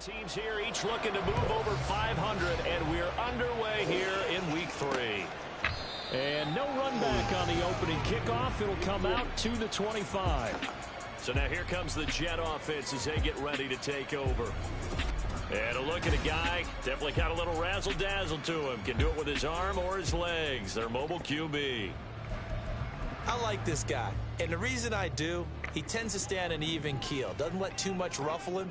Teams here each looking to move over 500, and we're underway here in week 3. And no run back on the opening kickoff. It'll come out to the 25. So now here comes the Jet offense as they get ready to take over. And a look at a guy, definitely got a little razzle-dazzle to him. Can do it with his arm or his legs. Their mobile QB. I like this guy. And the reason I do, he tends to stay on an even keel. Doesn't let too much ruffle him.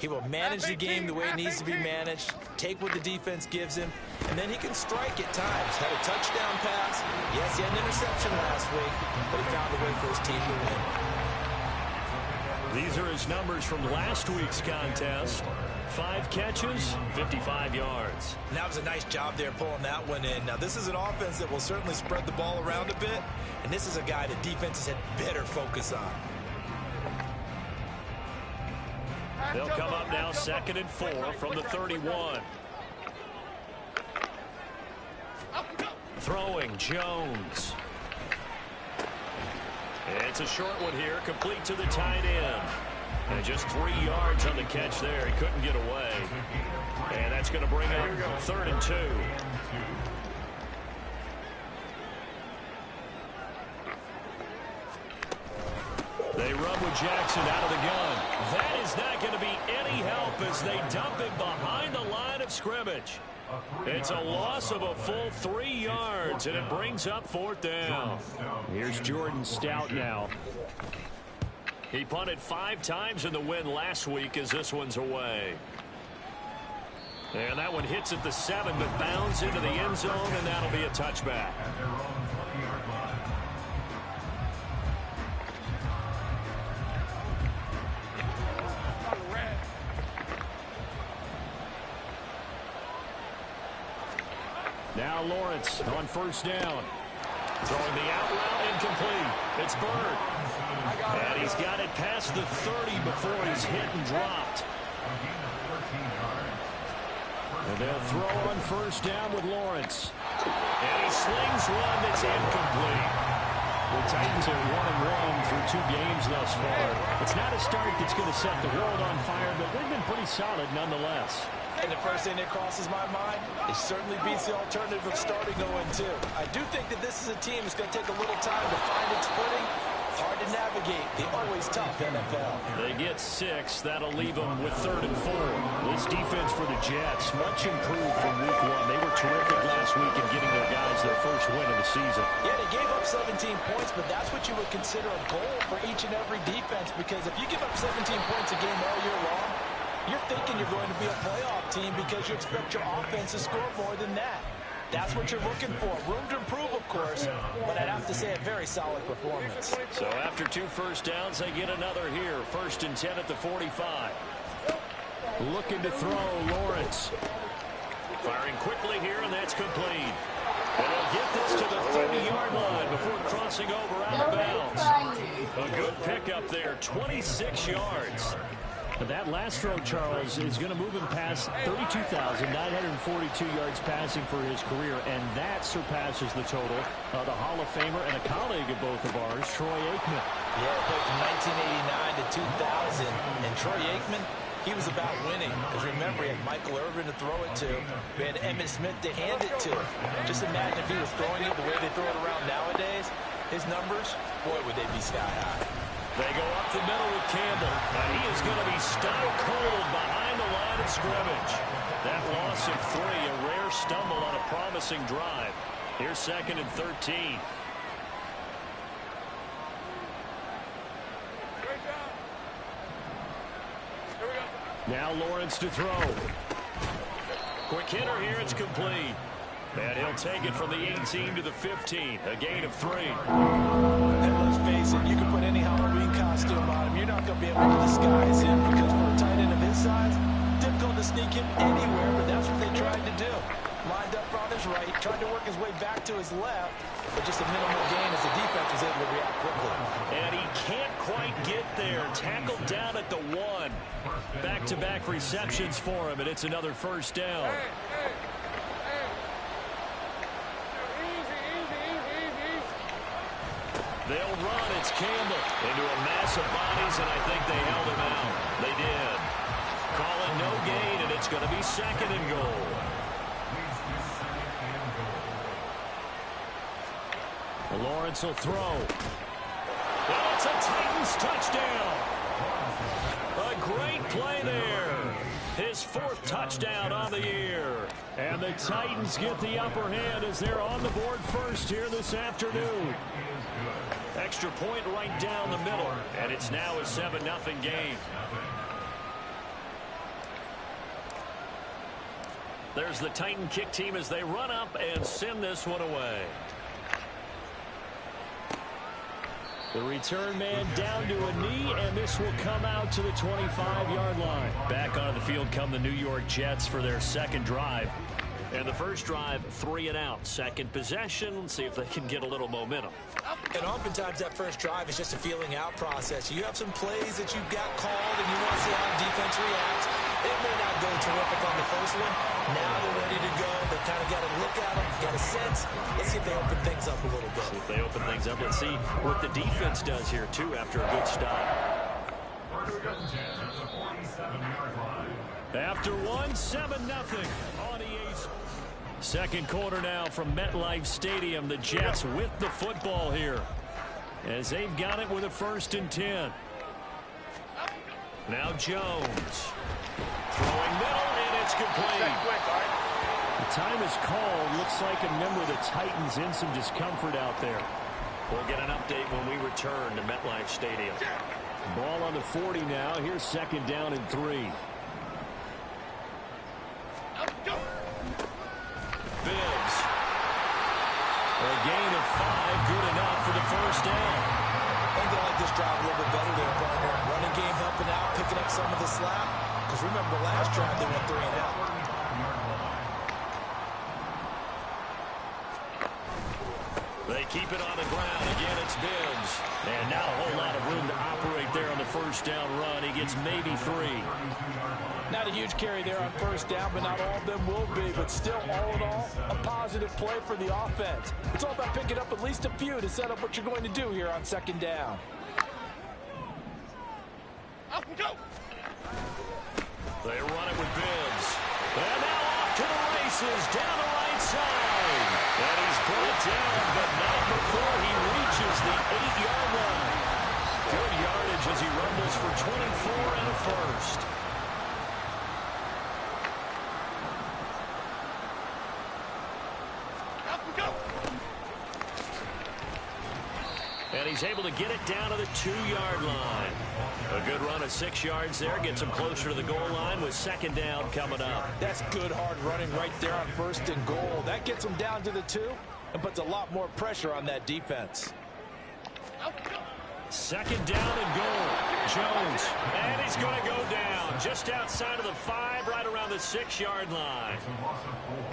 He will manage the game the way it needs to be managed, take what the defense gives him, and then he can strike at times. Had a touchdown pass. Yes, he had an interception last week, but he found a way for his team to win. These are his numbers from last week's contest. 5 catches, 55 yards. And that was a nice job there pulling that one in. Now, this is an offense that will certainly spread the ball around a bit, and this is a guy that defenses had better focus on. They'll come up now 2nd and 4 from the 31. Throwing Jones. It's a short one here, complete to the tight end. And just 3 yards on the catch there. He couldn't get away. And that's going to bring up 3rd and 2. They run with Jackson out of the gun. That is not going to be any help as they dump him behind the line of scrimmage. It's a loss of a full 3 yards, and it brings up 4th down. Here's Jordan Stout now. He punted 5 times in the win last week as this one's away. And that one hits at the 7, but bounds into the end zone, and that'll be a touchback. Now Lawrence on 1st down. Throwing the out route incomplete. It's Bird. And he's got it past the 30 before he's hit and dropped. And they'll throw on 1st down with Lawrence. And he slings one that's incomplete. The Titans are 1-1 through 2 games thus far. It's not a start that's going to set the world on fire, but they've been pretty solid nonetheless. And the first thing that crosses my mind, it certainly beats the alternative of starting 0-2. I do think that this is a team that's going to take a little time to find its footing. Hard to navigate. The always tough NFL. They get 6. That'll leave them with 3rd and 4. This defense for the Jets, much improved from week 1. They were terrific last week in getting their guys their first win of the season. Yeah, they gave up 17 points, but that's what you would consider a goal for each and every defense, because if you give up 17 points a game all year long, you're thinking you're going to be a playoff team because you expect your offense to score more than that. That's what you're looking for. Room to improve, of course, but I'd have to say a very solid performance. So after 2 first downs, they get another here. 1st and 10 at the 45. Looking to throw, Lawrence. Firing quickly here, and that's complete. And they'll get this to the 30-yard line before crossing over out of bounds. A good pickup there, 26 yards. But that last throw, Charles, is going to move him past 32,942 yards passing for his career, and that surpasses the total of the Hall of Famer and a colleague of both of ours, Troy Aikman. Yeah, played from 1989 to 2000, and Troy Aikman, he was about winning. Because remember, he had Michael Irvin to throw it to. We had Emmitt Smith to hand it to. Just imagine if he was throwing it the way they throw it around nowadays. His numbers, boy, would they be sky high. They go up the middle with Campbell. And he is going to be stone cold behind the line of scrimmage. That loss of 3, a rare stumble on a promising drive. Here's 2nd and 13. Now Lawrence to throw. Quick hitter here, it's complete. And he'll take it from the 18 to the 15, a gain of 3. And let's face it, you can put any Halloween costume on him. You're not going to be able to disguise him, because for a tight end of his size, difficult to sneak him anywhere, but that's what they tried to do. Lined up on his right, tried to work his way back to his left, but just a minimal gain as the defense was able to react quickly. And he can't quite get there. Tackled down at the 1. Back-to-back receptions for him, and it's another 1st down. They'll run. It's Campbell into a mass of bodies, and I think they held him out. They did. Call it no It's going to be 2nd and goal. Lawrence will throw. And it's a Titans touchdown. A great play there. His 4th touchdown on the year. And the Titans get the upper hand as they're on the board first here this afternoon. Extra point right down the middle. And it's now a 7-0 game. There's the Titan kick team as they run up and send this one away. The return man down to a knee, and this will come out to the 25-yard line. Back onto the field come the New York Jets for their 2nd drive. And the first drive, 3 and out. 2nd possession. Let's see if they can get a little momentum. And oftentimes that first drive is just a feeling out process. You have some plays that you've got called, and you want to see how the defense reacts. It may not go terrific on the first one. Now they're ready to go. They've kind of got a look at them, got a sense. Let's see if they open things up a little bit. If they open things up, let's see what the defense does here, too, after a good stop. After one, 7-0 on EA's. 2nd quarter now from MetLife Stadium. The Jets with the football here as they've got it with a 1st and 10. Now Jones throwing middle, and it's complete. The time is called. Looks like a member of the Titans in some discomfort out there. We'll get an update when we return to MetLife Stadium. Ball on the 40 now. Here's 2nd down and 3. Bibbs. A gain of 5, good enough for the 1st down. I think they like this drive a little bit better there, partner. Running game helping out, picking up some of the slack. Because remember the last drive, they went 3 and out. They keep it on the ground. Again, it's Bibbs. And not a whole lot of room to operate there on the 1st down run. He gets maybe 3. Not a huge carry there on 1st down, but not all of them will be. But still, all in all, a positive play for the offense. It's all about picking up at least a few to set up what you're going to do here on 2nd down. Go. They run it with Bibbs. And now off to the races down the right side. And he's brought down, but not before he reaches the 8-yard line. Good yardage as he rumbles for 24 and a 1st. And he's able to get it down to the 2-yard line. A good run of 6 yards there. Gets him closer to the goal line with 2nd down coming up. That's good hard running right there on 1st and goal. That gets him down to the 2 and puts a lot more pressure on that defense. 2nd down and goal. Jones. And he's going to go down just outside of the 5, right around the 6-yard line.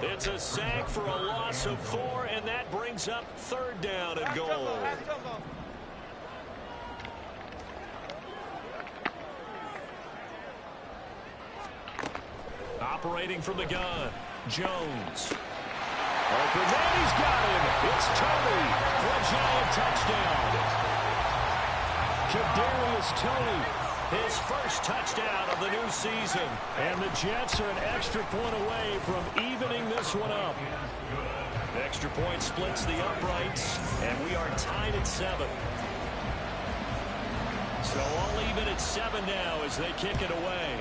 It's a sack for a loss of 4, and that brings up 3rd down and goal. Operating from the gun, Jones. Open man, he's got him. It's Tony for a giant touchdown. Kadarius Toney, his 1st touchdown of the new season. And the Jets are an extra point away from evening this one up. The extra point splits the uprights, and we are tied at 7. So all even at 7 now as they kick it away.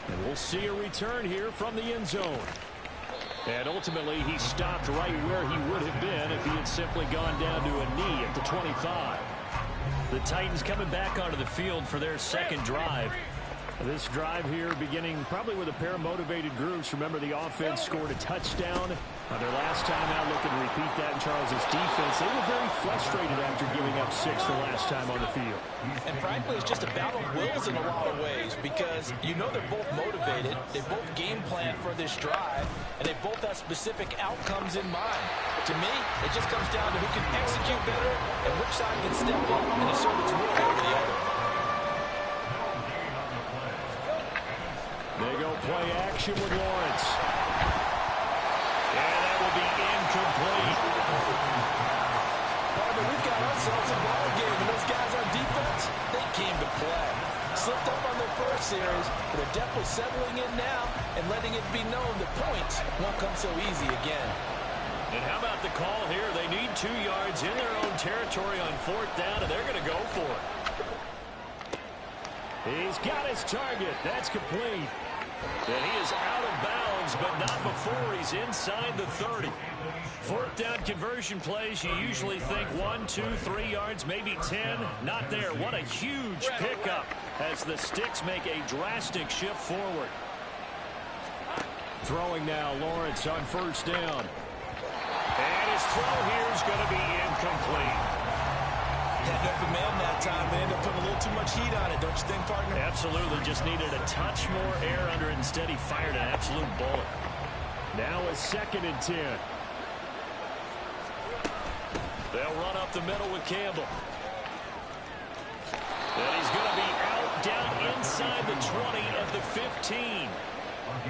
And we'll see a return here from the end zone. And ultimately, he stopped right where he would have been if he had simply gone down to a knee at the 25. The Titans coming back onto the field for their 2nd drive. This drive here beginning probably with a pair of motivated groups. Remember, the offense scored a touchdown their last time out, looking to repeat that in Charles's defense. They were very frustrated after giving up 6 the last time on the field. And frankly, it's just a battle of wills in a lot of ways because you know they're both motivated. They both game plan for this drive, and they both have specific outcomes in mind. To me, it just comes down to who can execute better and which side can step up and assert its will over the other. They go play action with Lawrence. And that will be incomplete. We've got ourselves a ball game, and those guys on defense, they came to play. Slipped up series, but they're definitely settling in now and letting it be known that points won't come so easy again. And how about the call here? They need 2 yards in their own territory on 4th down, and they're going to go for it. He's got his target. That's complete. And he is out of bounds, but not before he's inside the 30. 4th down conversion plays, you usually think 1, 2, 3 yards, maybe 10. Not there. What a huge pickup as the Sticks make a drastic shift forward. Throwing now, Lawrence on 1st down. And his throw here is going to be incomplete. Had open man that time. They ended up putting a little too much heat on it, don't you think, partner? Absolutely. Just needed a touch more air under it. Instead, he fired an absolute bullet. Now a 2nd and 10. They'll run up the middle with Campbell. And he's going to be out down inside the 20 at the 15.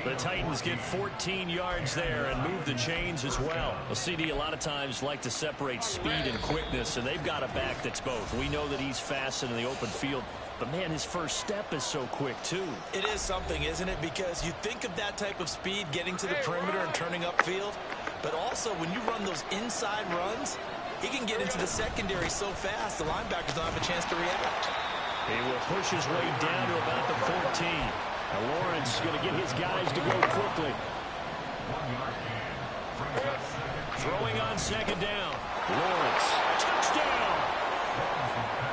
The Titans get 14 yards there and move the chains as well. Well, CD a lot of times like to separate speed and quickness, and they've got a back that's both. We know that he's fast in the open field, but, man, his first step is so quick, too. It is something, isn't it? Because you think of that type of speed getting to the perimeter and turning upfield, but also when you run those inside runs, he can get into the secondary so fast the linebackers don't have a chance to react. He will push his way down to about the 14. Now Lawrence is going to get his guys to go quickly. Throwing on 2nd down. Lawrence, touchdown!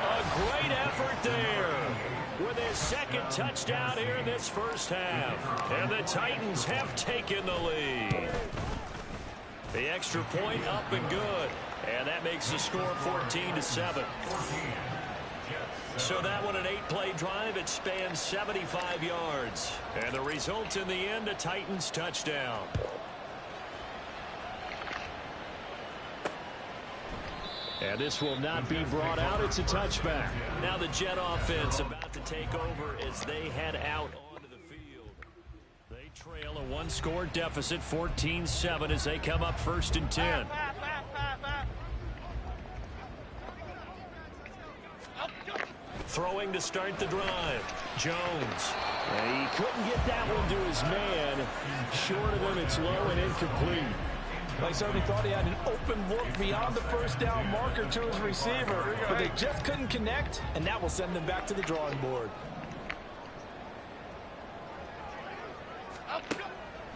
A great effort there with his 2nd touchdown here in this first half. And the Titans have taken the lead. The extra point up and good. And that makes the score 14-7. So that one, an 8-play drive. It spans 75 yards. And the result in the end, a Titans touchdown. And this will not be brought out. It's a touchback. Now the Jet offense about to take over as they head out onto the field. They trail a 1-score deficit, 14-7, as they come up 1st and 10. Throwing to start the drive. Jones. He couldn't get that one to his man. Short of him, it's low and incomplete. They certainly thought he had an open look beyond the 1st down marker to his receiver, but they just couldn't connect, and that will send them back to the drawing board.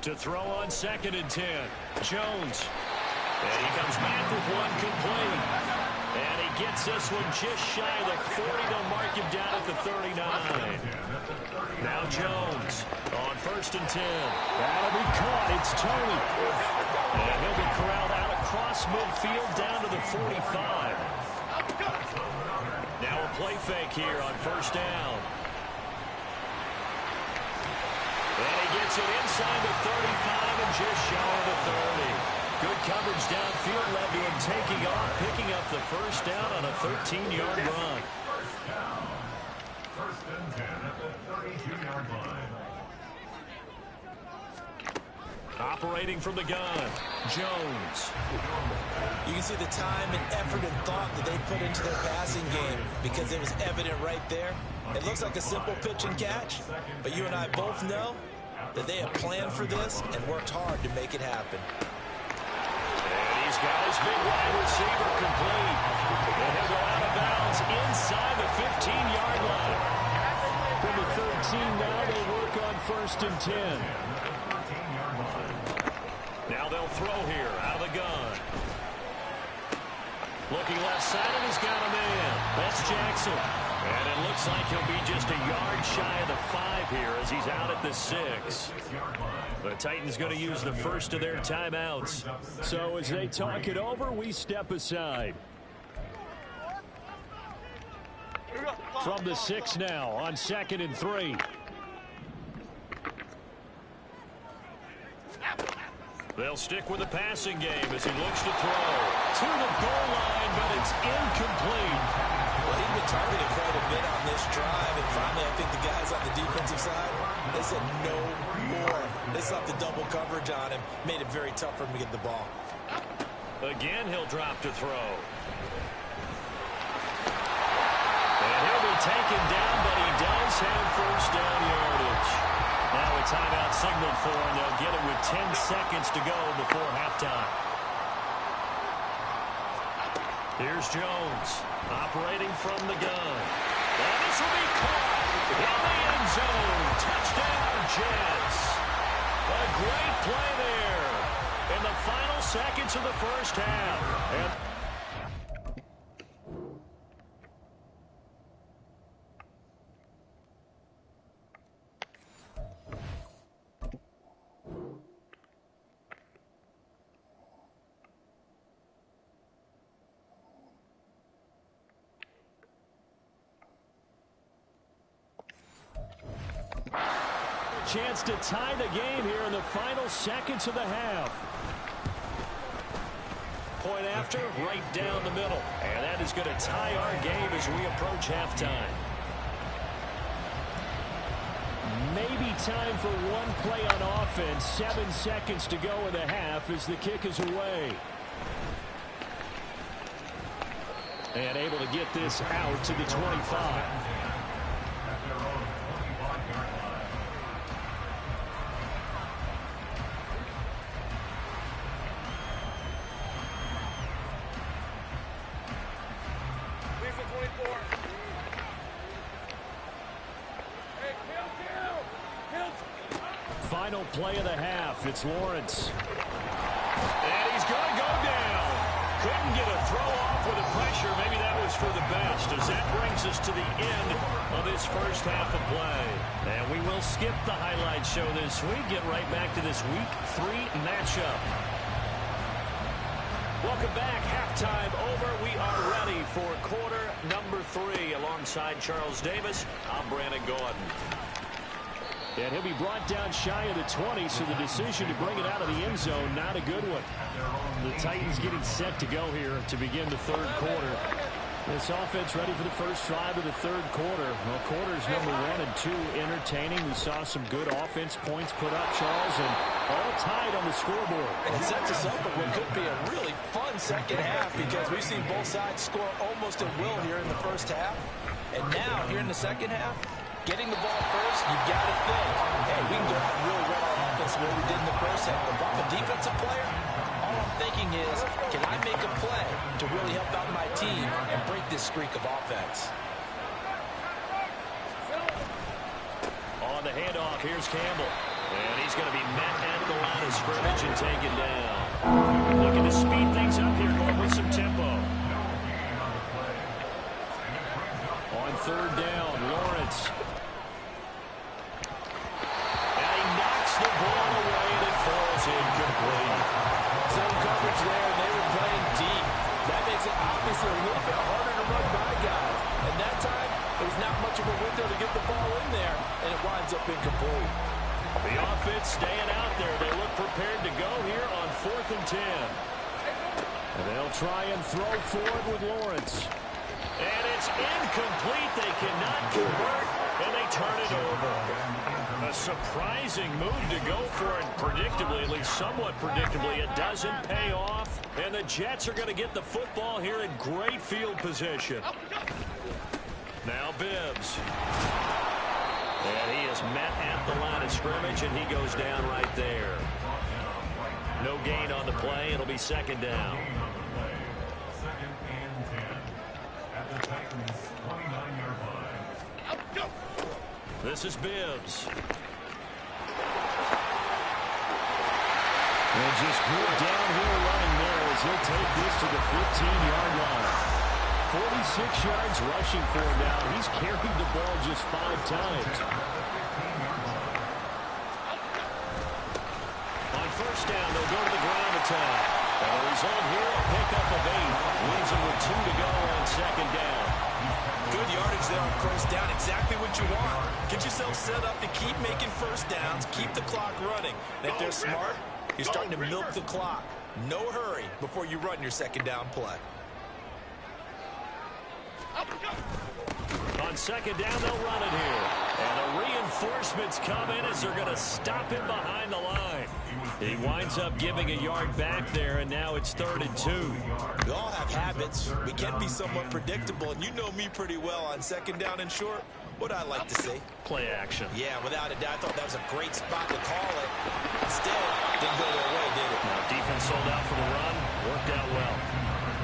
To throw on 2nd and 10. Jones. And he comes back with one complete. And he gets this one just shy of the 40. They'll mark him down at the 39. Now Jones on 1st and 10. That'll be caught. It's Tony. And he'll be corralled out across midfield down to the 45. Now a play fake here on 1st down. And he gets it inside the 35 and just shy of the 30. Good coverage downfield led to him taking off, picking up the 1st down on a 13-yard run. 1st and 10 at the 32-yard line. Operating from the gun, Jones. You can see the time and effort and thought that they put into their passing game because it was evident right there. It looks like a simple pitch and catch, but you and I both know that they have planned for this and worked hard to make it happen. And he's got his big wide receiver complete. And he'll go out of bounds inside the 15-yard line. From the 13 now, they work on 1st and 10. Now they'll throw here out of the gun. Looking left side, and he's got a man. That's Jackson. And it looks like he'll be just a yard shy of the 5 here as he's out at the 6. The Titans going to use the first of their timeouts. So as they talk it over, we step aside. From the 6 now on 2nd and 3. They'll stick with the passing game as he looks to throw. To the goal line, but it's incomplete. Well, he's been targeted quite a bit on this drive, and finally I think the guys on the defensive side, they said no more. They slapped the double coverage on him, made it very tough for him to get the ball. Again, he'll drop to throw. And he'll be taken down, but he does have 1st down yards. Now a timeout signaled for, and they'll get it with 10 seconds to go before halftime. Here's Jones, operating from the gun. And this will be caught in the end zone. Touchdown, Jets. A great play there in the final seconds of the first half. And chance to tie the game here in the final seconds of the half. Point after, right down the middle. And that is going to tie our game as we approach halftime. Maybe time for one play on offense. 7 seconds to go in the half as the kick is away. And able to get this out to the 25. Final play of the half. It's Lawrence. And he's going to go down. Couldn't get a throw off with the pressure. Maybe that was for the best, as that brings us to the end of this first half of play. And we will skip the highlight show this week. Get right back to this Week 3 matchup. Welcome back. Halftime over. We are ready for quarter number 3. Alongside Charles Davis, I'm Brandon Gordon. And he'll be brought down shy of the 20, so the decision to bring it out of the end zone, not a good one. The Titans getting set to go here to begin the third quarter. This offense ready for the first drive of the third quarter. Well, quarters number 1 and 2 entertaining. We saw some good offense points put up, Charles, and all tied on the scoreboard. It sets us up for what could be a really fun second half, because we've seen both sides score almost at will here in the first half. And now, here in the second half, getting the ball first, you got to think, hey, we can go out and really run our offense the way we did in the first half. If I'm a defensive player, all I'm thinking is, can I make a play to really help out my team and break this streak of offense? On the handoff, here's Campbell. And he's going to be met at the line of scrimmage and taken down. Looking to speed things up here, going with some tempo. On third down, Lawrence. The ball away, and it falls incomplete. Zone coverage there, and they were playing deep. That makes it obviously a little bit harder to run by guys. And that time, there's not much of a window to get the ball in there, and it winds up incomplete. The offense staying out there. They look prepared to go here on 4th and 10. And they'll try and throw forward with Lawrence. And it's incomplete. They cannot convert, and they turn it over. A surprising move to go for it, predictably, at least somewhat predictably. It doesn't pay off, and the Jets are going to get the football here in great field position. Now Bibbs. And he is met at the line of scrimmage, and he goes down right there. No gain on the play. It'll be second down. Second and 10 at the Titans' 29-yard line. This is Bibbs. And just good downhill running there as he'll take this to the 15-yard line. 46 yards rushing for him now. He's carried the ball just 5 times. On first down, they'll go to the ground attack. And the result here, a pickup of 8. Leaves them with 2 to go on second down. Good yardage there on first down. Exactly what you want. Get yourself set up to keep making first downs. Keep the clock running. And if they're smart, you're starting to milk the clock. No hurry before you run your second down play. On second down, they'll run it here. And the reinforcements come in as they're going to stop him behind the line. He winds up giving a yard back there, and now it's 3rd and 2. We all have habits. We can be somewhat predictable, and you know me pretty well on second down and short. What I like to see. Play action. Yeah, without a doubt. I thought that was a great spot to call it. Instead, didn't go their way, did it? Now defense sold out for the run. Worked out well.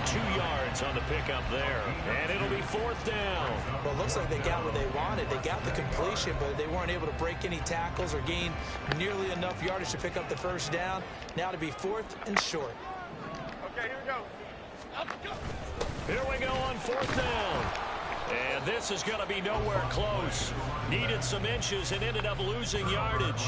2 yards on the pickup there. And it'll be 4th down. Well, it looks like they got what they wanted. They got the completion, but they weren't able to break any tackles or gain nearly enough yardage to pick up the first down. Now to be 4th and short. Okay, here we go. Here we go on 4th down. And this is going to be nowhere close. Needed some inches and ended up losing yardage.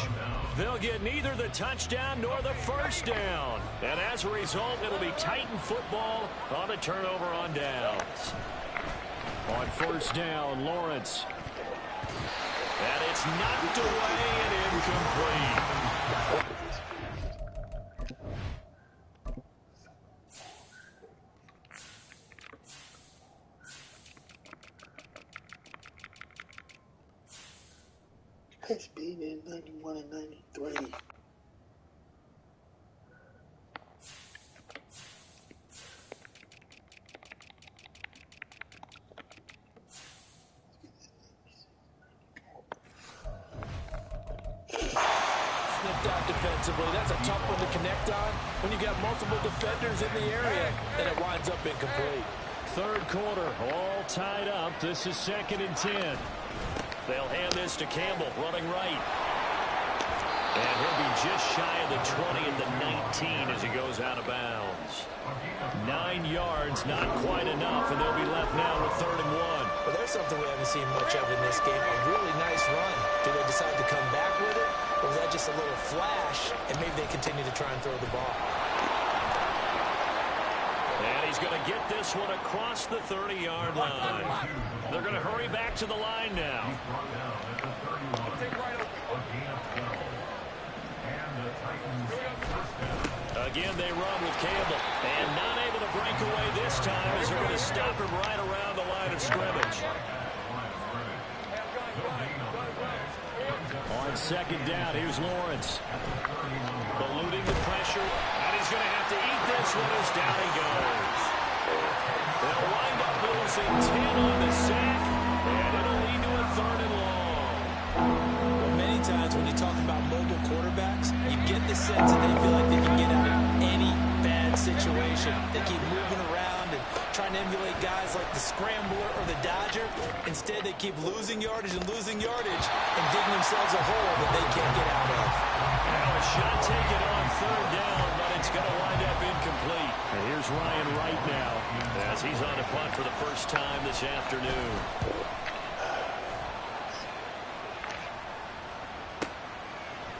They'll get neither the touchdown nor the first down. And as a result, it'll be Titan football on the turnover on downs. On 1st down, Lawrence. And it's knocked away and incomplete. It's been in 91 and 93. Snipped out defensively. That's a tough one to connect on when you got multiple defenders in the area, and it winds up incomplete. 3rd quarter, all tied up. This is 2nd and 10. They'll hand this to Campbell, running right. And he'll be just shy of the 20 at the 19 as he goes out of bounds. 9 yards, not quite enough, and they'll be left now with 3rd and 1. Well, there's something we haven't seen much of in this game. A really nice run. Do they decide to come back with it, or was that just a little flash, and maybe they continue to try and throw the ball? And he's going to get this one across the 30-yard line. They're going to hurry back to the line now. Again, they run with Campbell. And not able to break away this time as they're going to stop him right around the line of scrimmage. On 2nd down, here's Lawrence. Eluding the pressure. And he's going to have to eat this one as down he goes. They'll wind up losing 10 on the sack. And it'll lead to a 3rd and long. Well, many times when you talk about mobile quarterbacks, you get the sense that they feel like they can get out of any bad situation. They keep moving around and trying to emulate guys like the Scrambler or the Dodger. Instead, they keep losing yardage and digging themselves a hole that they can't get out of. Now a shot taken on 3rd down, but it's going to wind up incomplete. And here's Ryan Wright now as he's on a punt for the first time this afternoon.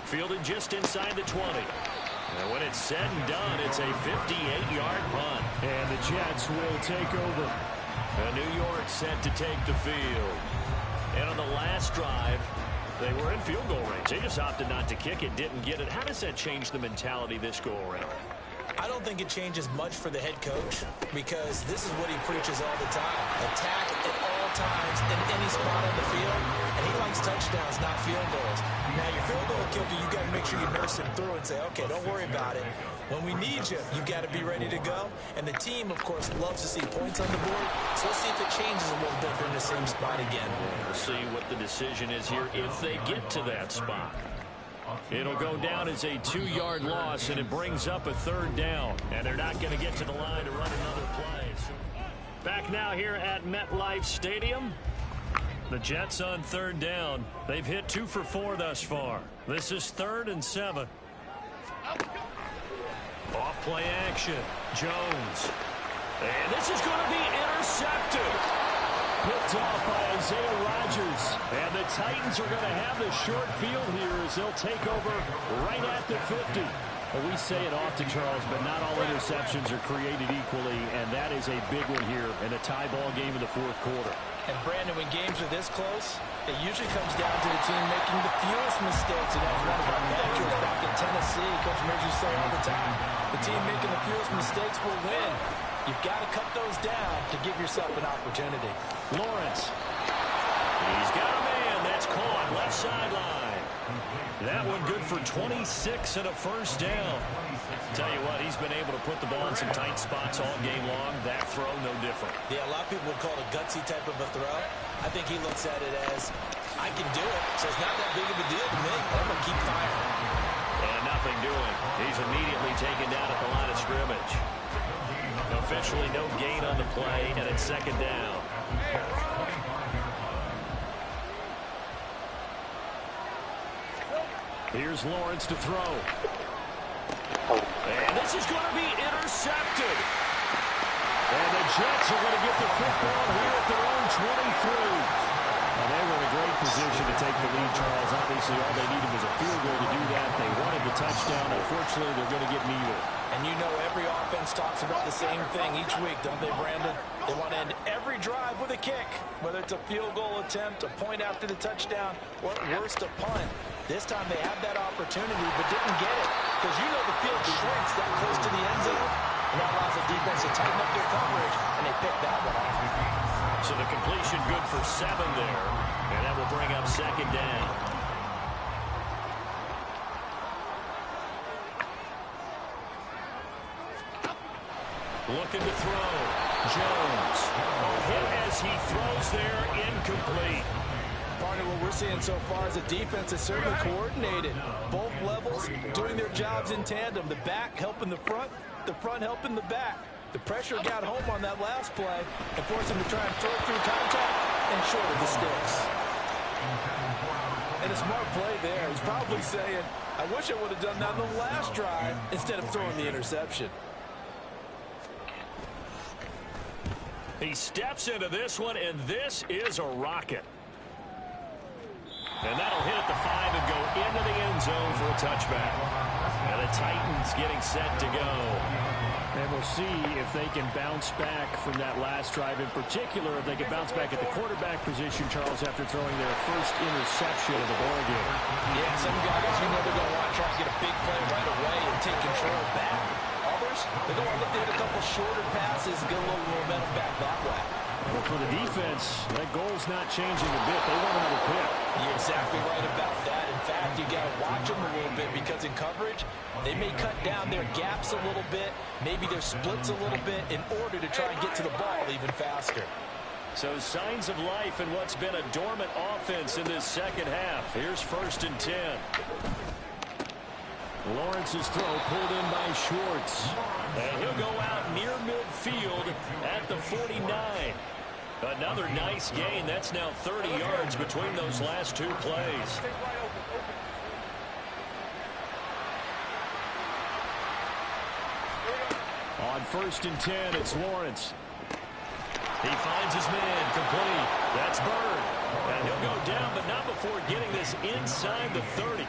Fielded just inside the 20. And when it's said and done, it's a 58-yard punt. And the Jets will take over. And New York set to take the field. And on the last drive, they were in field goal range. They just opted not to kick it, didn't get it. How does that change the mentality this go around? I don't think it changes much for the head coach because this is what he preaches all the time. Attack at all times in any spot on the field. And he likes touchdowns, not field goals. Now, your field goal kicker, you got to make sure you nurse him through and say, okay, don't worry about it. When we need you, you got to be ready to go. And the team, of course, loves to see points on the board. So let's see if it changes a little bit if they're in the same spot again. We'll see what the decision is here if they get to that spot. It'll go down as a 2-yard loss, and it brings up a 3rd down. And they're not going to get to the line to run another play. Back now here at MetLife Stadium. The Jets on 3rd down. They've hit 2 for 4 thus far. This is 3rd and 7. Off play action. Jones. And this is going to be intercepted. Picked off by Isaiah Rodgers. And the Titans are going to have the short field here as they'll take over right at the 50. Well, we say it often, Charles, but not all interceptions are created equally, and that is a big one here in a tie ball game in the 4th quarter. And, Brandon, when games are this close, it usually comes down to the team making the fewest mistakes. And that's one of our managers back in Tennessee. Coach Mears used to say all the time, the team making the fewest mistakes will win. You've got to cut those down to give yourself an opportunity. Lawrence. He's got a man. That's caught left sideline. That one good for 26 and a first down. Tell you what, he's been able to put the ball in some tight spots all game long. That throw, no different. Yeah, a lot of people would call it a gutsy type of a throw. I think he looks at it as, I can do it, so it's not that big of a deal to me. I'm going to keep firing. And nothing doing. He's immediately taken down at the line of scrimmage. Officially no gain on the play, and it's second down. Here's Lawrence to throw. And this is going to be intercepted. And the Jets are going to get the football here at their own 23. Well, they were in a great position to take the lead, Charles. Obviously, all they needed was a field goal to do that. They wanted the touchdown. Unfortunately, they're going to get neither. And you know every offense talks about the same thing each week, don't they, Brandon? They want to end every drive with a kick, whether it's a field goal attempt, a point after the touchdown, or at worst, a punt. This time they had that opportunity but didn't get it because you know the field shrinks that close to the end zone. And that allows the defense to tighten up their coverage, and they picked that one off. So the completion good for 7 there, and that will bring up second down. Looking to throw. Jones. A hit as he throws there, incomplete. Partner, what we're seeing so far is the defense is certainly coordinated. Both levels doing their jobs in tandem. The back helping the front helping the back. The pressure got home on that last play and forced him to try and throw through contact and short of the sticks. And a smart play there. He's probably saying, I wish I would have done that on the last drive instead of throwing the interception. He steps into this one, and this is a rocket. And that'll hit at the 5 and go into the end zone for a touchback. And the Titans getting set to go. And we'll see if they can bounce back from that last drive. In particular, if they can bounce back at the quarterback position, Charles, after throwing their first interception of the ball game. Yeah, some guys, you know they're going to want to try and get a big play right away and take control back. Others, they're going to look to hit a couple shorter passes and get a little momentum back that way. Well, for the defense, that goal's not changing a bit. They want another pick. You're exactly right about that. In fact, you got to watch them a little bit because in coverage, they may cut down their gaps a little bit, maybe their splits a little bit in order to try and get to the ball even faster. So signs of life in what's been a dormant offense in this second half. Here's 1st and 10. Lawrence's throw pulled in by Schwartz. And he'll go out near midfield at the 49. Another nice gain. That's now 30 yards between those last 2 plays. On 1st and 10, it's Lawrence. He finds his man, complete. That's Bird. And he'll go down, but not before getting this inside the 30.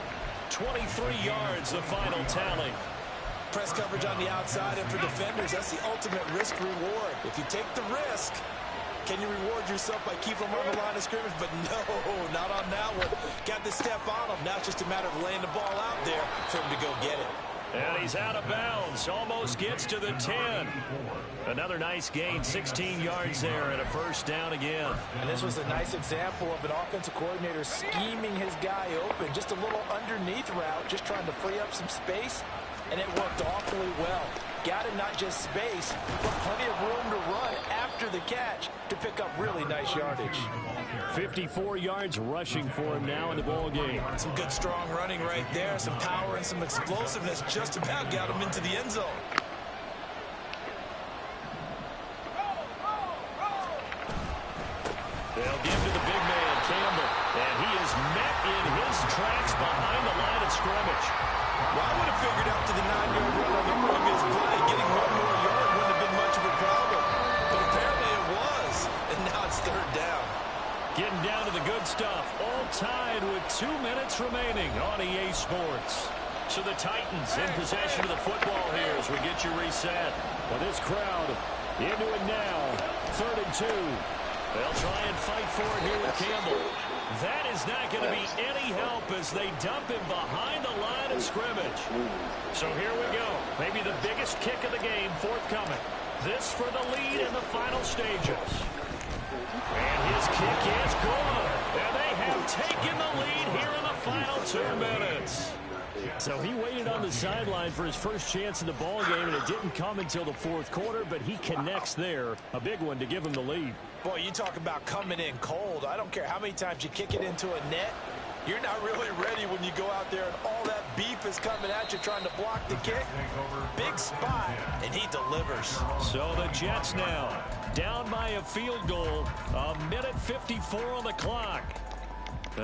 23 yards, the final tally. Press coverage on the outside, and for defenders, that's the ultimate risk-reward. If you take the risk, can you reward yourself by keeping them on the line of scrimmage? But no, not on that one. Got to step on him. Now it's just a matter of laying the ball out there for him to go get it. And he's out of bounds. Almost gets to the 10. Another nice gain, 16 yards there, and a first down again. And this was a nice example of an offensive coordinator scheming his guy open. Just a little underneath route, just trying to free up some space, and it worked awfully well. Got him not just space, but plenty of room to run after the catch to pick up really nice yardage. 54 yards rushing for him now in the ball game. Some good, strong running right there. Some power and some explosiveness just about got him into the end zone. They'll give to the big man, Campbell. And he is met in his tracks behind the line of scrimmage. Well, I would have figured out to the 9-yard run on the previous play. Getting 1 more yard wouldn't have been much of a problem. But apparently it was. And now it's 3rd down. Getting down to the good stuff. All tied with 2 minutes remaining on EA Sports. So the Titans in possession of the football here as we get you reset. Well, this crowd into it now. 3rd and 2. They'll try and fight for it here with Campbell. That is not going to be any help as they dump him behind the line of scrimmage. So here we go. Maybe the biggest kick of the game forthcoming. This for the lead in the final stages. And his kick is good. And they have taking the lead here in the final 2 minutes. So he waited on the sideline for his first chance in the ball game, and it didn't come until the fourth quarter, but he connects there. A big one to give him the lead. Boy, you talk about coming in cold. I don't care how many times you kick it into a net. You're not really ready when you go out there and all that beef is coming at you trying to block the kick. Big spot, and he delivers. So the Jets now down by a field goal. 1:54 on the clock.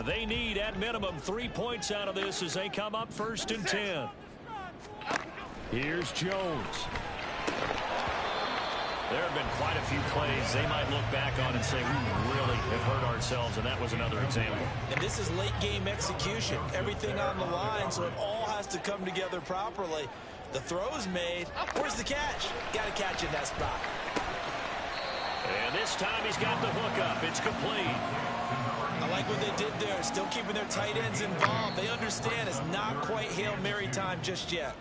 They need, at minimum, 3 points out of this as they come up 1st and 10. Here's Jones. There have been quite a few plays they might look back on and say, we really have hurt ourselves, and that was another example. And this is late game execution. Everything on the line, so it all has to come together properly. The throw's made. Where's the catch? Got to catch in that spot. And this time he's got the hook up. It's complete. I like what they did there. Still keeping their tight ends involved. They understand it's not quite Hail Mary time just yet.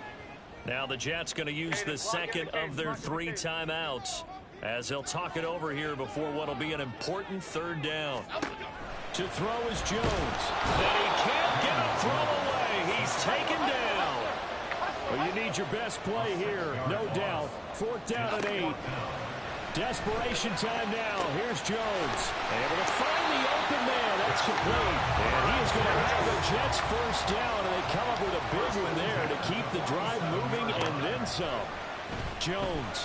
Now the Jets going to use the second of their 3 timeouts as they'll talk it over here before what will be an important 3rd down. To throw is Jones. And he can't get a throw away. He's taken down. Well, you need your best play here, no doubt. 4th down and 8. Desperation time now. Here's Jones. Able to find the open man. That's complete. And he is going to have the Jets 1st down, and they come up with a big one there to keep the drive moving and then some. Jones.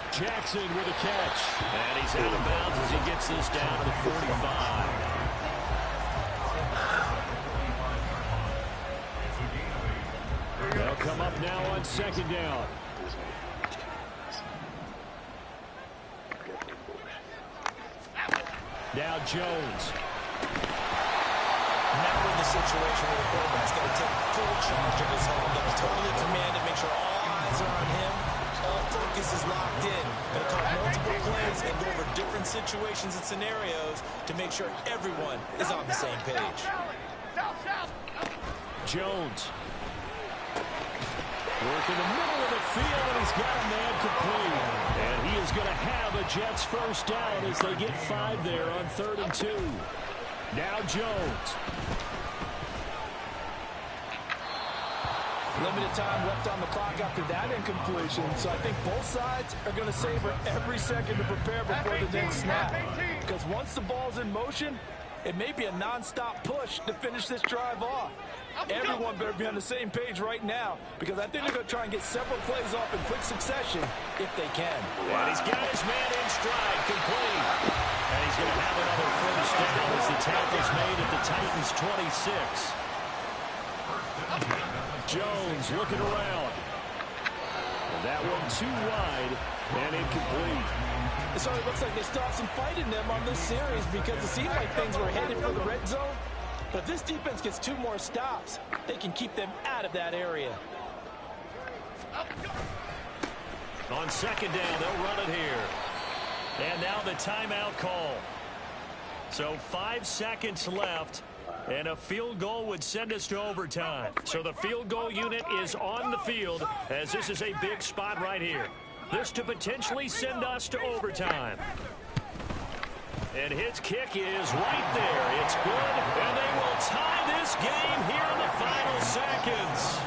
Jackson with a catch. And he's out of bounds as he gets this down to the 45. They'll come up now on 2nd down. Now Jones. Now we're in the situation where the quarterback's got to take full charge of his own. Got to totally command it, make sure all eyes are on him. All focus is locked in. Got to call multiple plays and go over different situations and scenarios to make sure everyone is on the same page. Jones. Work in the middle of the field, and he's got a man complete. And he is going to have a Jets 1st down as they get 5 there on 3rd and 2. Now Jones. Limited time left on the clock after that incompletion, so I think both sides are going to savor every second to prepare before the next snap. Because once the ball's in motion, it may be a non-stop push to finish this drive off. Everyone better be on the same page right now, because I think they're going to try and get several plays off in quick succession if they can. And he's got his man in stride, complete. And he's going to have another 1st down as the tackle's made at the Titans' 26. Jones looking around. And that one too wide and incomplete. So it looks like they still have some fight in them on this series, because it seemed like things were headed for the red zone. But if this defense gets 2 more stops, they can keep them out of that area. On 2nd down, they'll run it here. And now the timeout call. So 5 seconds left, and a field goal would send us to overtime. So the field goal unit is on the field, as this is a big spot right here. This to potentially send us to overtime. And his kick is right there. It's good, and they will tie this game here in the final seconds.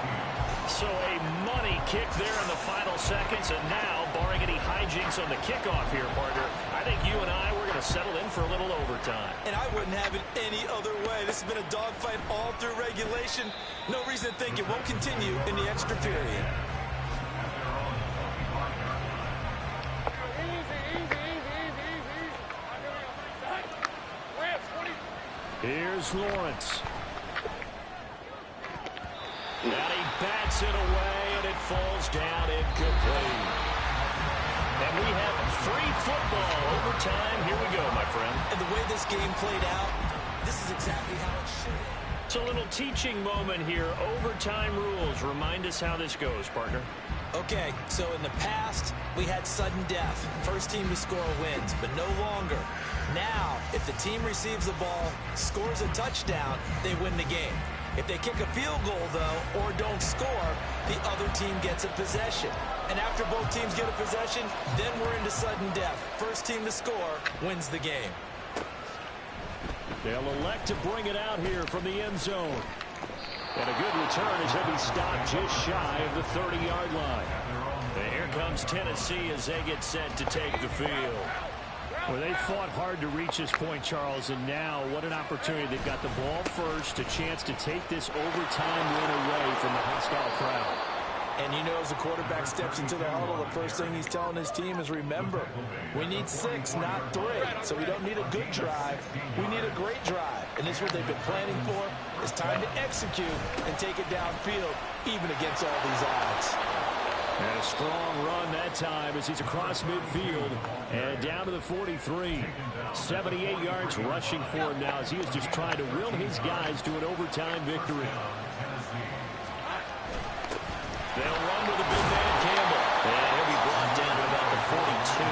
So a money kick there in the final seconds, and now, barring any hijinks on the kickoff here, partner, I think you and I, we're going to settle in for a little overtime. And I wouldn't have it any other way. This has been a dogfight all through regulation. No reason to think it won't continue in the extra period. Here's Lawrence. And he bats it away, and it falls down incomplete. And we have free football overtime. Here we go, my friend. And the way this game played out, this is exactly how it should. It's a little teaching moment here. Overtime rules. Remind us how this goes, partner. Okay, so in the past, we had sudden death. First team to score wins, but no longer. Now, if the team receives the ball, scores a touchdown, they win the game. If they kick a field goal, though, or don't score, the other team gets a possession. And after both teams get a possession, then we're into sudden death. First team to score wins the game. They'll elect to bring it out here from the end zone. And a good return as he'll be stopped just shy of the 30-yard line. And here comes Tennessee as they get set to take the field. Well, they fought hard to reach this point, Charles, and now what an opportunity. They've got the ball first, a chance to take this overtime win away from the hostile crowd. And you know, as the quarterback steps into the huddle, the first thing he's telling his team is, remember, we need 6, not 3. So we don't need a good drive. We need a great drive. And this is what they've been planning for. It's time to execute and take it downfield, even against all these odds. And a strong run that time as he's across midfield and down to the 43. 78 yards rushing for him now as he is just trying to will his guys to an overtime victory. They'll run with the big man Campbell. And he'll be brought down to about the 42.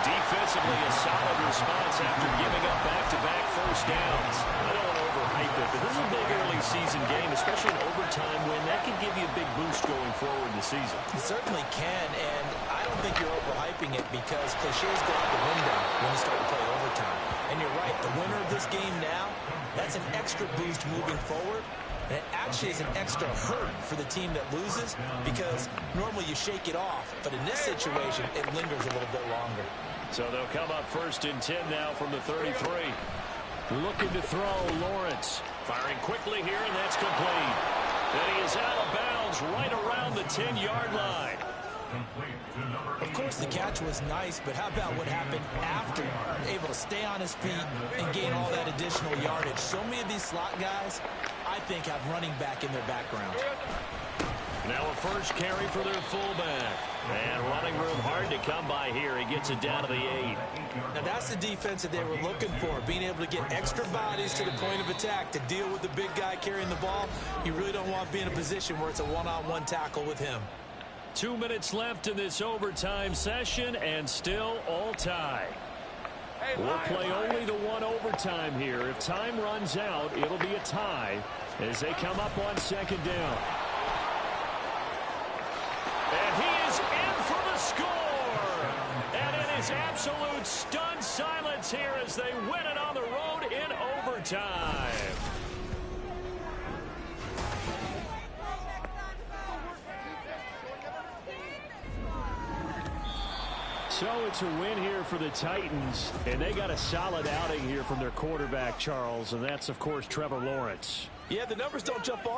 Defensively, a solid response after giving up back-to-back first downs. I don't want to overhype it, but this is a big early season game, especially an overtime win. That can give you a big boost going forward in the season. It certainly can, and I don't think you're overhyping it because cliches go out the window when you start to play overtime. And you're right, the winner of this game now, that's an extra boost moving forward. And it actually is an extra hurt for the team that loses because normally you shake it off. But in this situation, it lingers a little bit longer. So they'll come up 1st and 10 now from the 33. Looking to throw, Lawrence. Firing quickly here, and that's complete. And he is out of bounds right around the 10-yard line. Of course, the catch was nice, but how about what happened after? Able to stay on his feet and gain all that additional yardage. So many of these slot guys, I think, have running back in their background. Now a first carry for their fullback. And running room hard to come by here. He gets it down to the 8. Now that's the defense that they were looking for, being able to get extra bodies to the point of attack to deal with the big guy carrying the ball. You really don't want to be in a position where it's a one-on-one tackle with him. 2 minutes left in this overtime session, and still all tie. We'll play only the one overtime here. If time runs out, it'll be a tie as they come up on 2nd down. And he is in for the score. And it is absolute stunned silence here as they win it on the road in overtime. So it's a win here for the Titans, and they got a solid outing here from their quarterback, Charles, and that's, of course, Trevor Lawrence. Yeah, the numbers don't jump off.